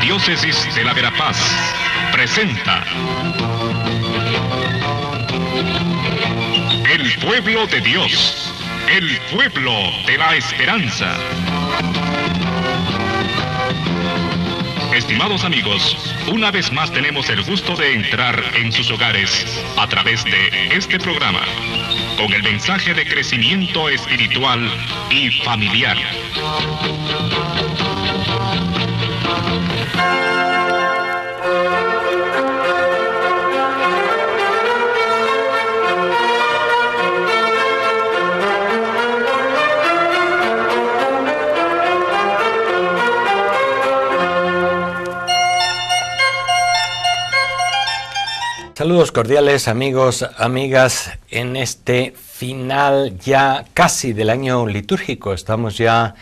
Arquidiócesis de la Verapaz presenta El Pueblo de Dios, el pueblo de la esperanza. Estimados amigos, una vez más tenemos el gusto de entrar en sus hogares a través de este programa, con el mensaje de crecimiento espiritual y familiar. Saludos cordiales amigos, amigas, en este final ya casi del año litúrgico. Estamos ya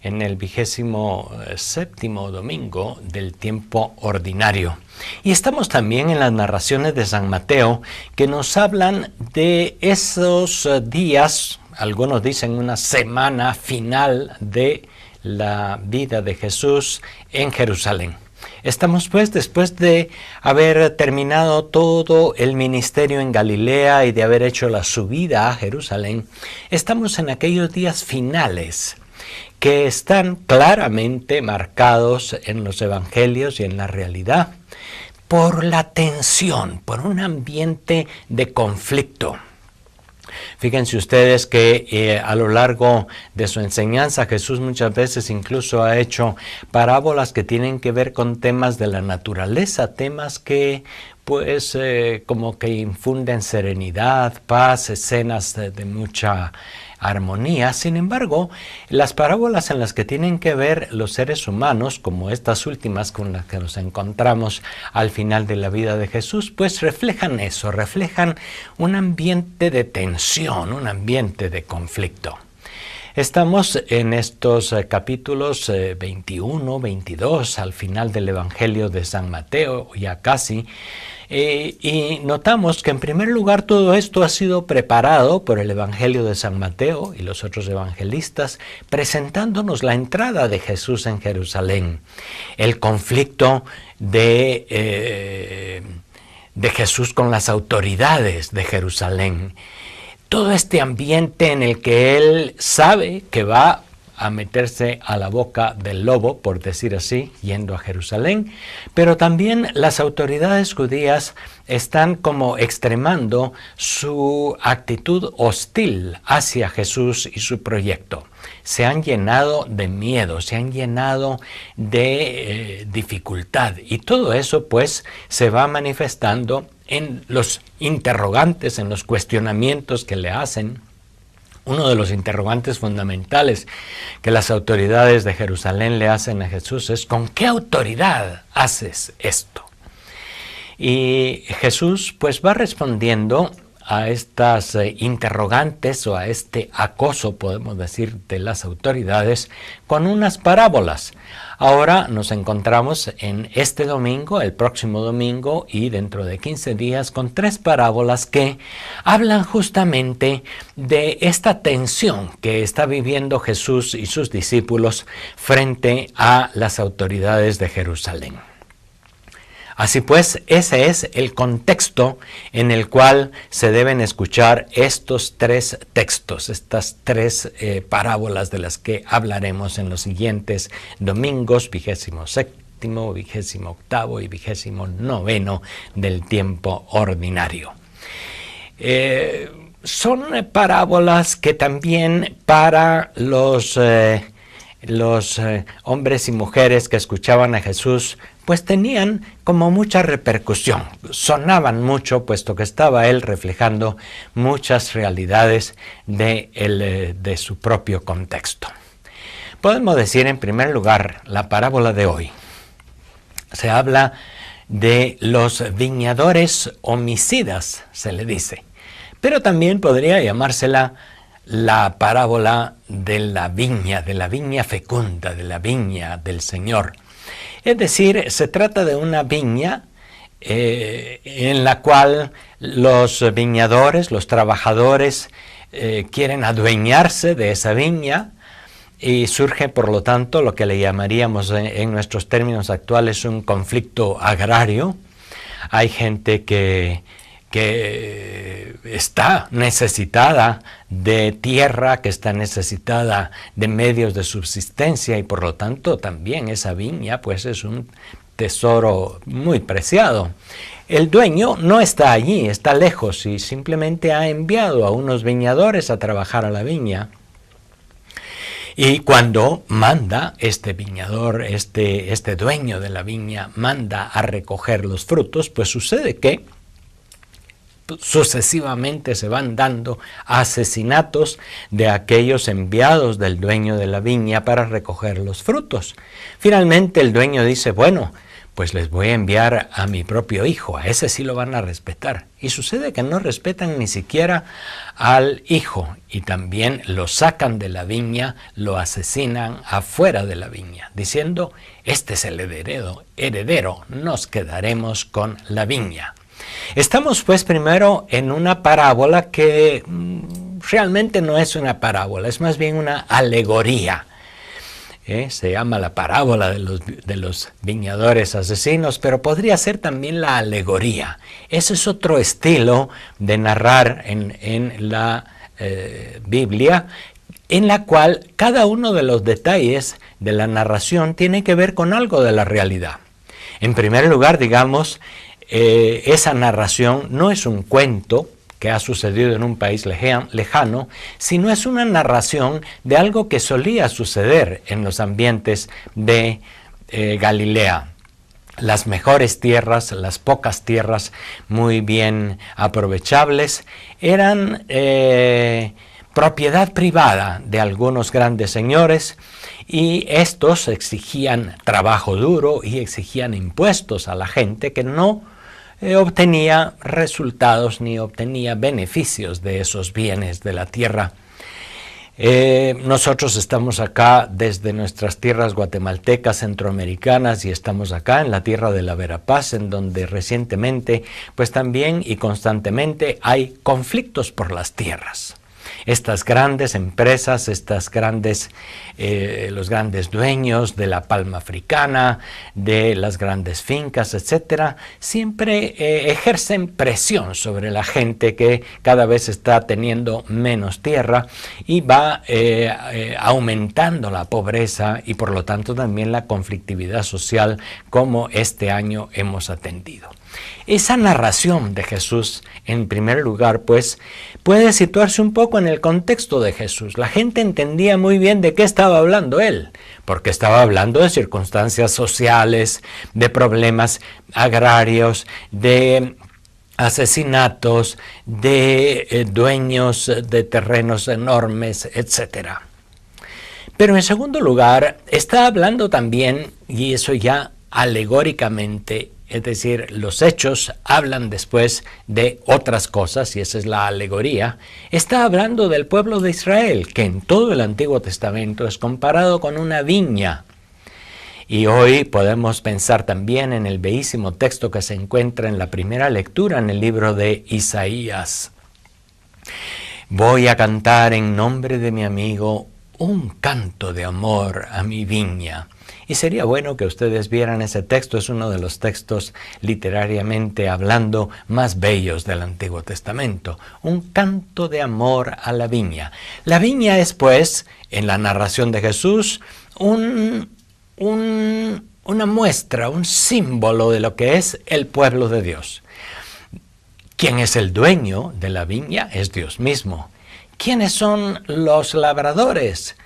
en el 27º domingo del tiempo ordinario. Y estamos también en las narraciones de San Mateo que nos hablan de esos días, algunos dicen una semana final de la vida de Jesús en Jerusalén. Estamos pues después de haber terminado todo el ministerio en Galilea y de haber hecho la subida a Jerusalén, estamos en aquellos días finales que están claramente marcados en los evangelios y en la realidad por la tensión, por un ambiente de conflicto. Fíjense ustedes que a lo largo de su enseñanza Jesús muchas veces incluso ha hecho parábolas que tienen que ver con temas de la naturaleza, temas que pues como que infunden serenidad, paz, escenas de mucha armonía. Sin embargo, las parábolas en las que tienen que ver los seres humanos, como estas últimas con las que nos encontramos al final de la vida de Jesús, pues reflejan eso, reflejan un ambiente de tensión, un ambiente de conflicto. Estamos en estos capítulos 21, 22, al final del Evangelio de San Mateo, ya casi, y notamos que en primer lugar todo esto ha sido preparado por el Evangelio de San Mateo y los otros evangelistas, presentándonos la entrada de Jesús en Jerusalén, el conflicto de Jesús con las autoridades de Jerusalén, todo este ambiente en el que él sabe que va a meterse a la boca del lobo, por decir así, yendo a Jerusalén, pero también las autoridades judías están como extremando su actitud hostil hacia Jesús y su proyecto. Se han llenado de miedo, se han llenado de dificultad, y todo eso pues se va manifestando en los interrogantes, en los cuestionamientos que le hacen. Uno de los interrogantes fundamentales que las autoridades de Jerusalén le hacen a Jesús es: ¿con qué autoridad haces esto? Y Jesús pues va respondiendo a estas interrogantes o a este acoso, podemos decir, de las autoridades con unas parábolas. Ahora nos encontramos en este domingo, el próximo domingo y dentro de 15 días con 3 parábolas que hablan justamente de esta tensión que está viviendo Jesús y sus discípulos frente a las autoridades de Jerusalén. Así pues, ese es el contexto en el cual se deben escuchar estos 3 textos, estas 3 parábolas de las que hablaremos en los siguientes domingos, 27º, 28º y 29º del tiempo ordinario. Son parábolas que también para los hombres y mujeres que escuchaban a Jesús pues tenían como mucha repercusión, sonaban mucho, puesto que estaba él reflejando muchas realidades de su propio contexto. Podemos decir en primer lugar la parábola de hoy. Se habla de los viñadores homicidas, se le dice, pero también podría llamársela la parábola de la viña fecunda, de la viña del Señor. Es decir, se trata de una viña en la cual los viñadores, los trabajadores, quieren adueñarse de esa viña y surge, por lo tanto, lo que le llamaríamos en nuestros términos actuales un conflicto agrario. Hay gente que está necesitada de tierra, que está necesitada de medios de subsistencia, y por lo tanto también esa viña pues es un tesoro muy preciado. El dueño no está allí, está lejos, y simplemente ha enviado a unos viñadores a trabajar a la viña. Y cuando manda este viñador, este dueño de la viña, manda a recoger los frutos, pues sucede que sucesivamente se van dando asesinatos de aquellos enviados del dueño de la viña para recoger los frutos. Finalmente el dueño dice, bueno, pues les voy a enviar a mi propio hijo, a ese sí lo van a respetar. Y sucede que no respetan ni siquiera al hijo, y también lo sacan de la viña, lo asesinan afuera de la viña, diciendo, este es el heredero, nos quedaremos con la viña. Estamos pues primero en una parábola que realmente no es una parábola, es más bien una alegoría. Se llama la parábola de los viñadores asesinos, pero podría ser también la alegoría. Ese es otro estilo de narrar en la Biblia, en la cual cada uno de los detalles de la narración tiene que ver con algo de la realidad. En primer lugar, digamos, esa narración no es un cuento que ha sucedido en un país lejano, sino es una narración de algo que solía suceder en los ambientes de Galilea. Las mejores tierras, las pocas tierras muy bien aprovechables, eran propiedad privada de algunos grandes señores, y estos exigían trabajo duro y exigían impuestos a la gente que no obtenía resultados ni obtenía beneficios de esos bienes de la tierra. Nosotros estamos acá desde nuestras tierras guatemaltecas, centroamericanas, y estamos acá en la tierra de la Verapaz, en donde recientemente, pues también y constantemente hay conflictos por las tierras. Estas grandes empresas, los grandes dueños de la palma africana, de las grandes fincas, etcétera, siempre ejercen presión sobre la gente que cada vez está teniendo menos tierra, y va aumentando la pobreza y por lo tanto también la conflictividad social, como este año hemos atendido. Esa narración de Jesús, en primer lugar, pues, puede situarse un poco en el contexto de Jesús. La gente entendía muy bien de qué estaba hablando él, porque estaba hablando de circunstancias sociales, de problemas agrarios, de asesinatos, de dueños de terrenos enormes, etc. Pero en segundo lugar, está hablando también, y eso ya alegóricamente, es decir, los hechos hablan después de otras cosas, y esa es la alegoría. Está hablando del pueblo de Israel, que en todo el Antiguo Testamento es comparado con una viña. Y hoy podemos pensar también en el bellísimo texto que se encuentra en la primera lectura en el libro de Isaías. Voy a cantar en nombre de mi amigo un canto de amor a mi viña. Y sería bueno que ustedes vieran ese texto, es uno de los textos literariamente hablando más bellos del Antiguo Testamento. Un canto de amor a la viña. La viña es, pues, en la narración de Jesús, una muestra, un símbolo de lo que es el pueblo de Dios. ¿Quién es el dueño de la viña? Es Dios mismo. ¿Quiénes son los labradores?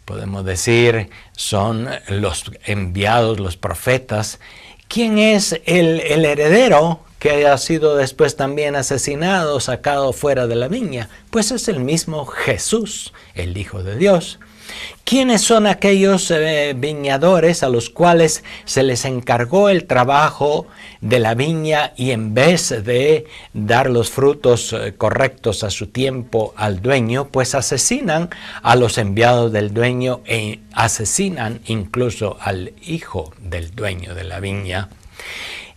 Podemos decir, son los enviados, los profetas. ¿Quién es el heredero que ha sido después también asesinado, sacado fuera de la viña? Pues es el mismo Jesús, el Hijo de Dios. ¿Quiénes son aquellos viñadores a los cuales se les encargó el trabajo de la viña, y en vez de dar los frutos correctos a su tiempo al dueño, pues asesinan a los enviados del dueño e asesinan incluso al hijo del dueño de la viña?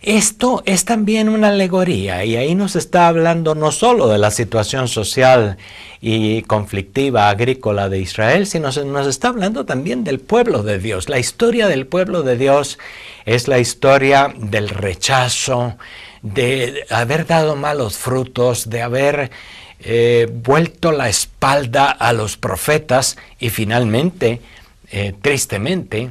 Esto es también una alegoría, y ahí nos está hablando no solo de la situación social y conflictiva agrícola de Israel, sino nos está hablando también del pueblo de Dios. La historia del pueblo de Dios es la historia del rechazo, de haber dado malos frutos, de haber vuelto la espalda a los profetas y finalmente, tristemente,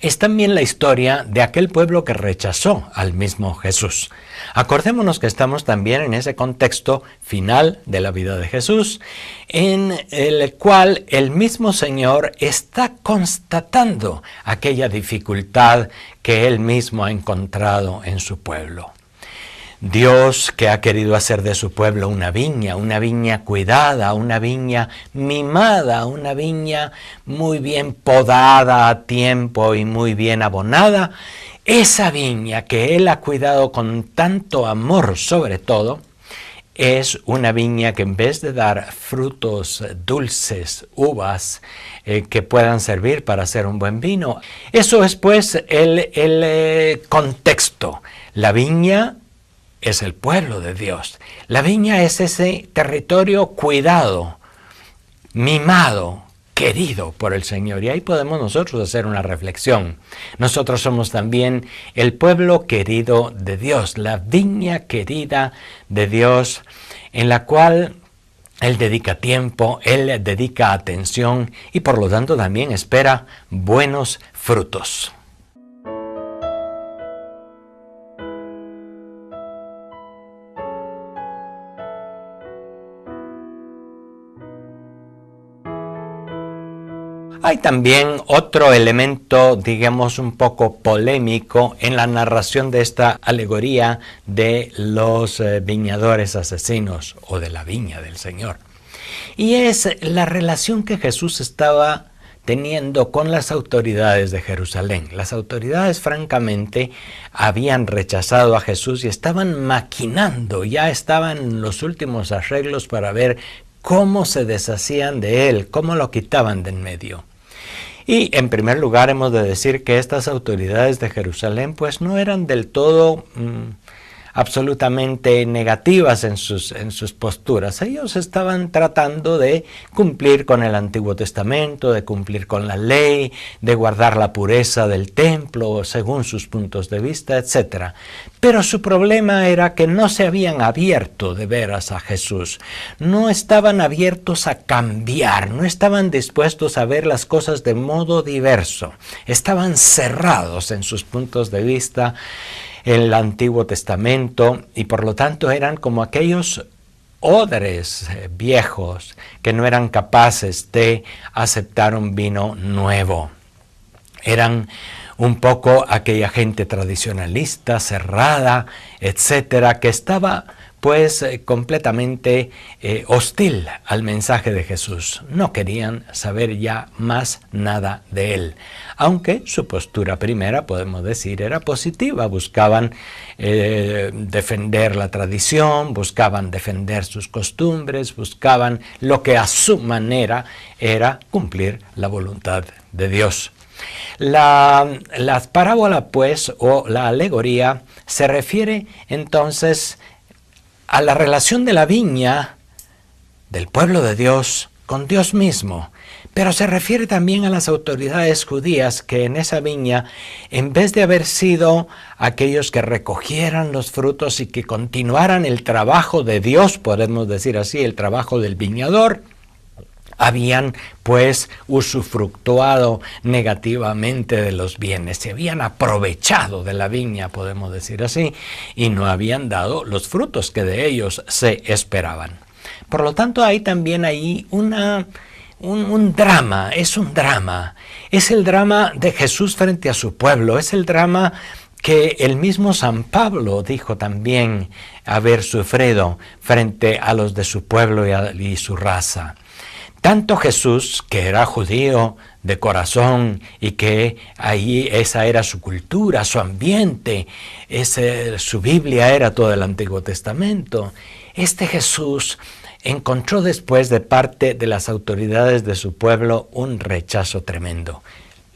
es también la historia de aquel pueblo que rechazó al mismo Jesús. Acordémonos que estamos también en ese contexto final de la vida de Jesús, en el cual el mismo Señor está constatando aquella dificultad que Él mismo ha encontrado en su pueblo. Dios, que ha querido hacer de su pueblo una viña cuidada, una viña mimada, una viña muy bien podada a tiempo y muy bien abonada, esa viña que Él ha cuidado con tanto amor sobre todo, es una viña que en vez de dar frutos dulces, uvas, que puedan servir para hacer un buen vino, eso es pues el contexto. La viña es el pueblo de Dios. La viña es ese territorio cuidado, mimado, querido por el Señor. Y ahí podemos nosotros hacer una reflexión. Nosotros somos también el pueblo querido de Dios, la viña querida de Dios, en la cual Él dedica tiempo, Él dedica atención y por lo tanto también espera buenos frutos. Hay también otro elemento, digamos, un poco polémico en la narración de esta alegoría de los viñadores asesinos o de la viña del Señor. Y es la relación que Jesús estaba teniendo con las autoridades de Jerusalén. Las autoridades, francamente, habían rechazado a Jesús y estaban maquinando, ya estaban en los últimos arreglos para ver cómo se deshacían de Él, cómo lo quitaban de en medio. Y en primer lugar hemos de decir que estas autoridades de Jerusalén pues no eran del todo absolutamente negativas en sus posturas. Ellos estaban tratando de cumplir con el Antiguo Testamento, de cumplir con la ley, de guardar la pureza del templo según sus puntos de vista, etc. Pero su problema era que no se habían abierto de veras a Jesús, no estaban abiertos a cambiar, no estaban dispuestos a ver las cosas de modo diverso, estaban cerrados en sus puntos de vista en el Antiguo Testamento y por lo tanto eran como aquellos odres viejos que no eran capaces de aceptar un vino nuevo. Eran un poco aquella gente tradicionalista, cerrada, etcétera, que estaba pues completamente hostil al mensaje de Jesús. No querían saber ya más nada de Él. Aunque su postura primera, podemos decir, era positiva. Buscaban defender la tradición, buscaban defender sus costumbres, buscaban lo que a su manera era cumplir la voluntad de Dios. La parábola, pues, o la alegoría, se refiere entonces a la relación de la viña del pueblo de Dios con Dios mismo, pero se refiere también a las autoridades judías que en esa viña, en vez de haber sido aquellos que recogieran los frutos y que continuaran el trabajo de Dios, podemos decir así, el trabajo del viñador, habían pues usufructuado negativamente de los bienes, se habían aprovechado de la viña, podemos decir así, y no habían dado los frutos que de ellos se esperaban. Por lo tanto, hay también ahí un drama, es el drama de Jesús frente a su pueblo, es el drama que el mismo San Pablo dijo también haber sufrido frente a los de su pueblo y su raza. Tanto Jesús, que era judío de corazón y que ahí esa era su cultura, su ambiente, su Biblia era todo el Antiguo Testamento, este Jesús encontró después de parte de las autoridades de su pueblo un rechazo tremendo.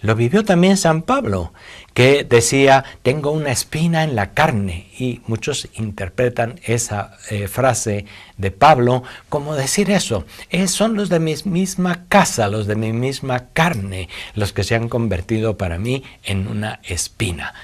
Lo vivió también San Pablo, que decía, tengo una espina en la carne. Y muchos interpretan esa frase de Pablo como decir eso. Son los de mi misma casa, los de mi misma carne, los que se han convertido para mí en una espina.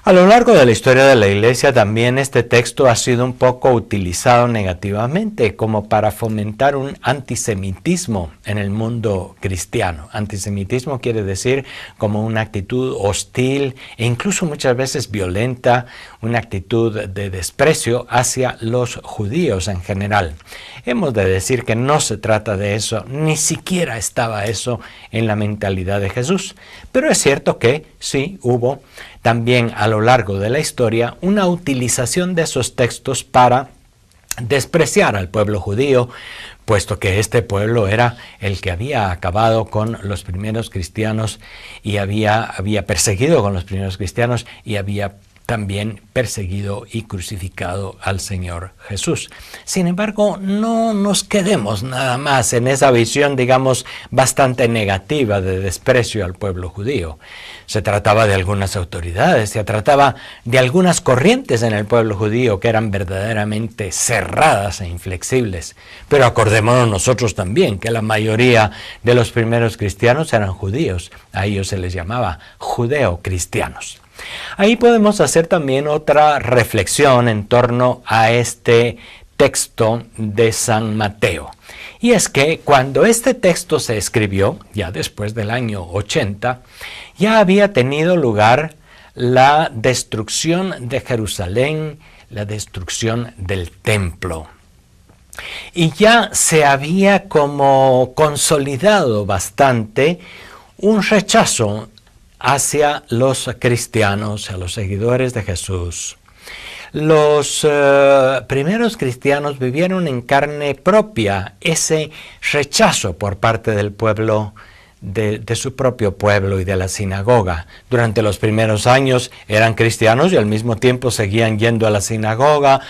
A lo largo de la historia de la Iglesia también este texto ha sido un poco utilizado negativamente como para fomentar un antisemitismo en el mundo cristiano. Antisemitismo quiere decir como una actitud hostil e incluso muchas veces violenta, una actitud de desprecio hacia los judíos en general. Hemos de decir que no se trata de eso, ni siquiera estaba eso en la mentalidad de Jesús. Pero es cierto que sí hubo también a lo largo de la historia una utilización de esos textos para despreciar al pueblo judío, puesto que este pueblo era el que había acabado con los primeros cristianos y había perseguido con los primeros cristianos y había también perseguido y crucificado al Señor Jesús. Sin embargo, no nos quedemos nada más en esa visión, digamos, bastante negativa de desprecio al pueblo judío. Se trataba de algunas autoridades, se trataba de algunas corrientes en el pueblo judío que eran verdaderamente cerradas e inflexibles. Pero acordémonos nosotros también que la mayoría de los primeros cristianos eran judíos. A ellos se les llamaba judeocristianos. Ahí podemos hacer también otra reflexión en torno a este texto de San Mateo. Y es que cuando este texto se escribió, ya después del año 80, ya había tenido lugar la destrucción de Jerusalén, la destrucción del templo. Y ya se había como consolidado bastante un rechazo hacia los cristianos, a los seguidores de Jesús. Los primeros cristianos vivieron en carne propia ese rechazo por parte del pueblo, de su propio pueblo y de la sinagoga. Durante los primeros años eran cristianos y al mismo tiempo seguían yendo a la sinagoga,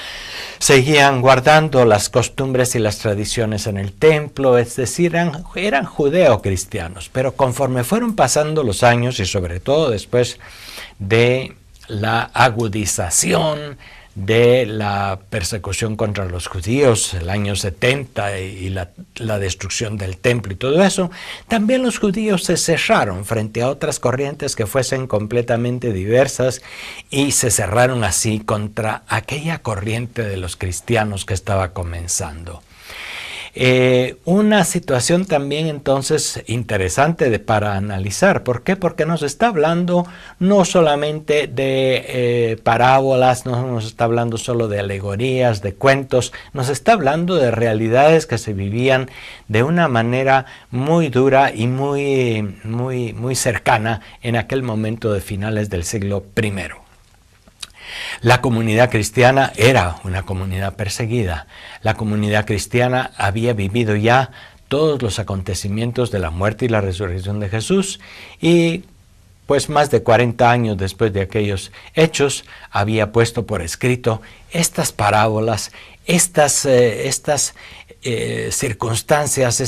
seguían guardando las costumbres y las tradiciones en el templo, es decir, eran judeo-cristianos. Pero conforme fueron pasando los años y sobre todo después de la agudización de la persecución contra los judíos, el año 70 y la destrucción del templo y todo eso, también los judíos se cerraron frente a otras corrientes que fuesen completamente diversas y se cerraron así contra aquella corriente de los cristianos que estaba comenzando. Una situación también entonces interesante para analizar. ¿Por qué? Porque nos está hablando no solamente de parábolas, no nos está hablando solo de alegorías, de cuentos, nos está hablando de realidades que se vivían de una manera muy dura y muy cercana en aquel momento de finales del siglo I. La comunidad cristiana era una comunidad perseguida. La comunidad cristiana había vivido ya todos los acontecimientos de la muerte y la resurrección de Jesús y pues más de 40 años después de aquellos hechos había puesto por escrito estas parábolas, estas circunstancias,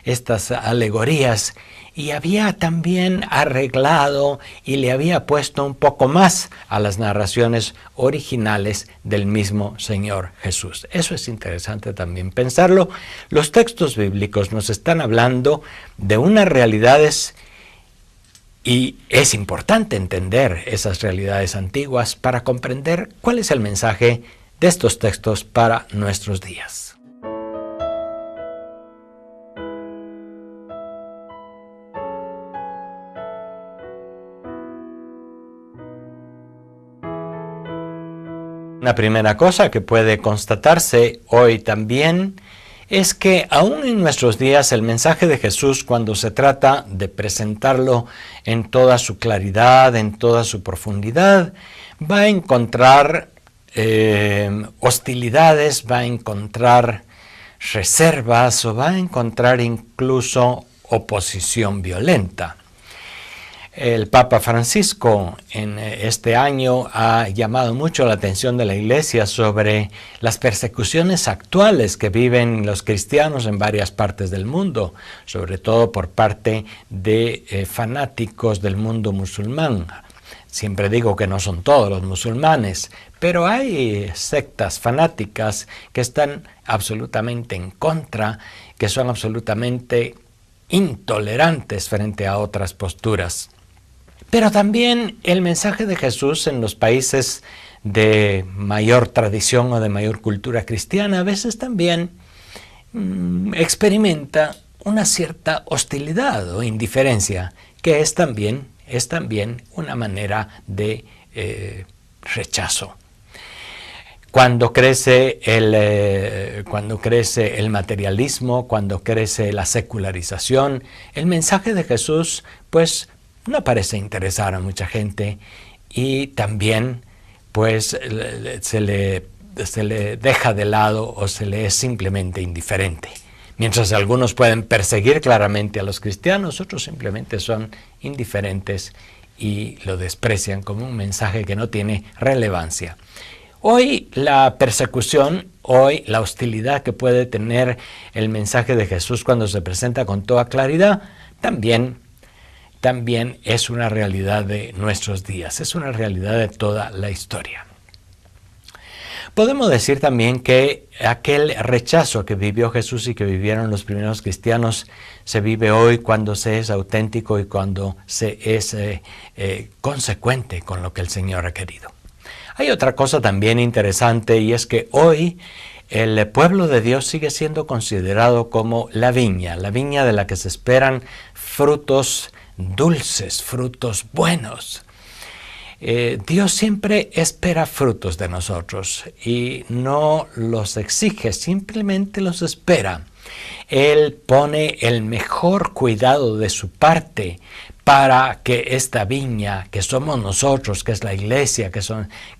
estas alegorías, y había también arreglado y le había puesto un poco más a las narraciones originales del mismo Señor Jesús. Eso es interesante también pensarlo. Los textos bíblicos nos están hablando de unas realidades y es importante entender esas realidades antiguas para comprender cuál es el mensaje de estos textos para nuestros días. Una primera cosa que puede constatarse hoy también es que aún en nuestros días el mensaje de Jesús, cuando se trata de presentarlo en toda su claridad, en toda su profundidad, va a encontrar hostilidades, va a encontrar reservas o va a encontrar incluso oposición violenta. El Papa Francisco en este año ha llamado mucho la atención de la Iglesia sobre las persecuciones actuales que viven los cristianos en varias partes del mundo, sobre todo por parte de fanáticos del mundo musulmán. Siempre digo que no son todos los musulmanes, pero hay sectas fanáticas que están absolutamente en contra, que son absolutamente intolerantes frente a otras posturas. Pero también el mensaje de Jesús en los países de mayor tradición o de mayor cultura cristiana a veces también experimenta una cierta hostilidad o indiferencia, que es también una manera de rechazo. Cuando crece el materialismo, cuando crece la secularización, el mensaje de Jesús pues no parece interesar a mucha gente y también pues se le deja de lado o se le es simplemente indiferente. Mientras algunos pueden perseguir claramente a los cristianos, otros simplemente son indiferentes y lo desprecian como un mensaje que no tiene relevancia. Hoy la persecución, hoy la hostilidad que puede tener el mensaje de Jesús cuando se presenta con toda claridad, también es una realidad de nuestros días, es una realidad de toda la historia. Podemos decir también que aquel rechazo que vivió Jesús y que vivieron los primeros cristianos se vive hoy cuando se es auténtico y cuando se es consecuente con lo que el Señor ha querido. Hay otra cosa también interesante y es que hoy el pueblo de Dios sigue siendo considerado como la viña de la que se esperan frutos dulces, frutos buenos. Dios siempre espera frutos de nosotros y no los exige, simplemente los espera. Él pone el mejor cuidado de su parte para que esta viña que somos nosotros, que es la iglesia, que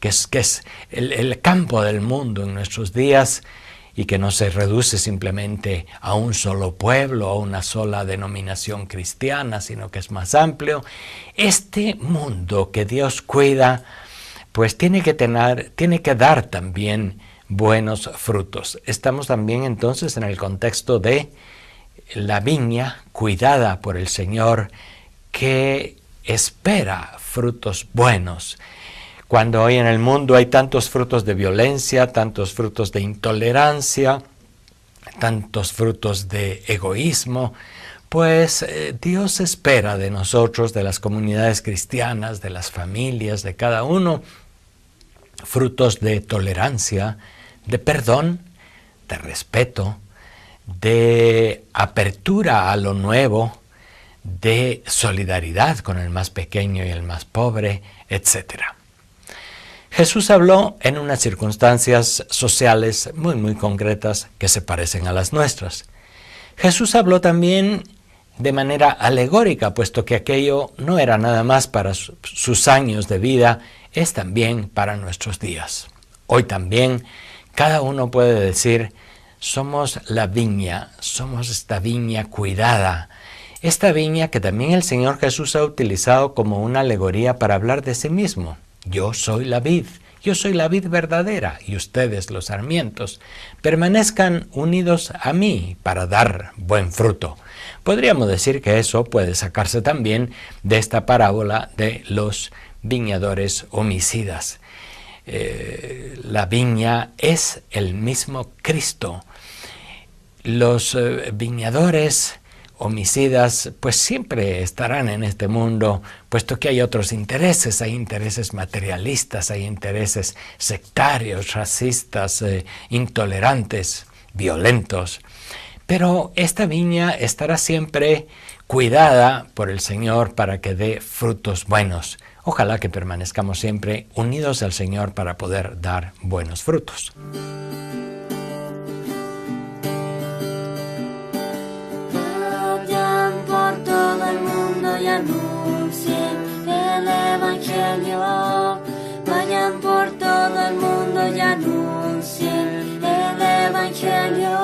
es el campo del mundo en nuestros días, y que no se reduce simplemente a un solo pueblo, a una sola denominación cristiana, sino que es más amplio. Este mundo que Dios cuida, pues tiene que dar también buenos frutos. Estamos también entonces en el contexto de la viña cuidada por el Señor, que espera frutos buenos. Cuando hoy en el mundo hay tantos frutos de violencia, tantos frutos de intolerancia, tantos frutos de egoísmo, pues Dios espera de nosotros, de las comunidades cristianas, de las familias, de cada uno, frutos de tolerancia, de perdón, de respeto, de apertura a lo nuevo, de solidaridad con el más pequeño y el más pobre, etc. Jesús habló en unas circunstancias sociales muy concretas que se parecen a las nuestras. Jesús habló también de manera alegórica, puesto que aquello no era nada más para sus años de vida, es también para nuestros días. Hoy también cada uno puede decir, somos la viña, somos esta viña cuidada, esta viña que también el Señor Jesús ha utilizado como una alegoría para hablar de sí mismo. Yo soy la vid verdadera y ustedes los sarmientos. Permanezcan unidos a mí para dar buen fruto. Podríamos decir que eso puede sacarse también de esta parábola de los viñadores homicidas. La viña es el mismo Cristo. Los viñadores homicidas pues siempre estarán en este mundo, puesto que hay otros intereses, hay intereses materialistas, hay intereses sectarios, racistas, intolerantes, violentos. Pero esta viña estará siempre cuidada por el Señor para que dé frutos buenos. Ojalá que permanezcamos siempre unidos al Señor para poder dar buenos frutos. Y anuncien el Evangelio, vayan por todo el mundo y anuncien el Evangelio.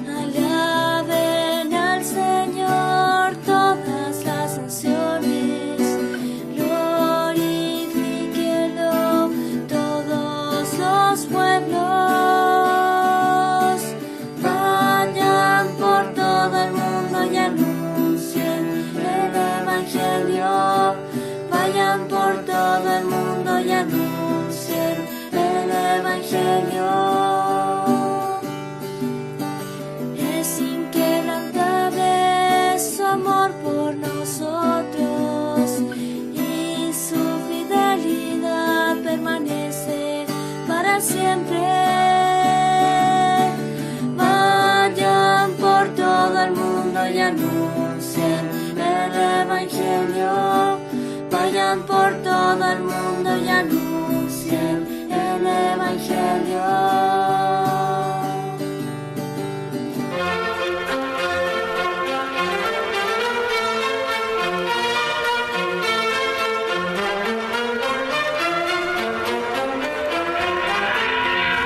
Alaben al Señor todos Evangelio. Es inquebrantable su amor por nosotros y su fidelidad permanece para siempre. Vayan por todo el mundo y anuncien el Evangelio. Vayan por todo el mundo y anuncien el Evangelio.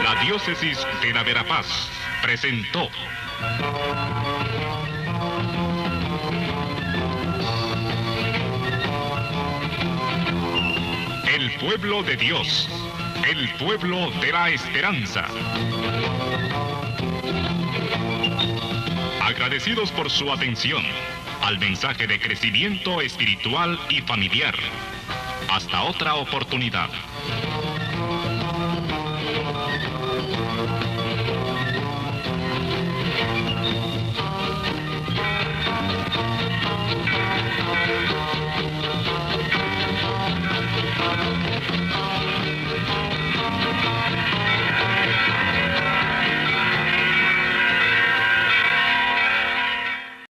La Diócesis de la Verapaz presentó El pueblo de Dios, el pueblo de la esperanza. Agradecidos por su atención al mensaje de crecimiento espiritual y familiar. Hasta otra oportunidad.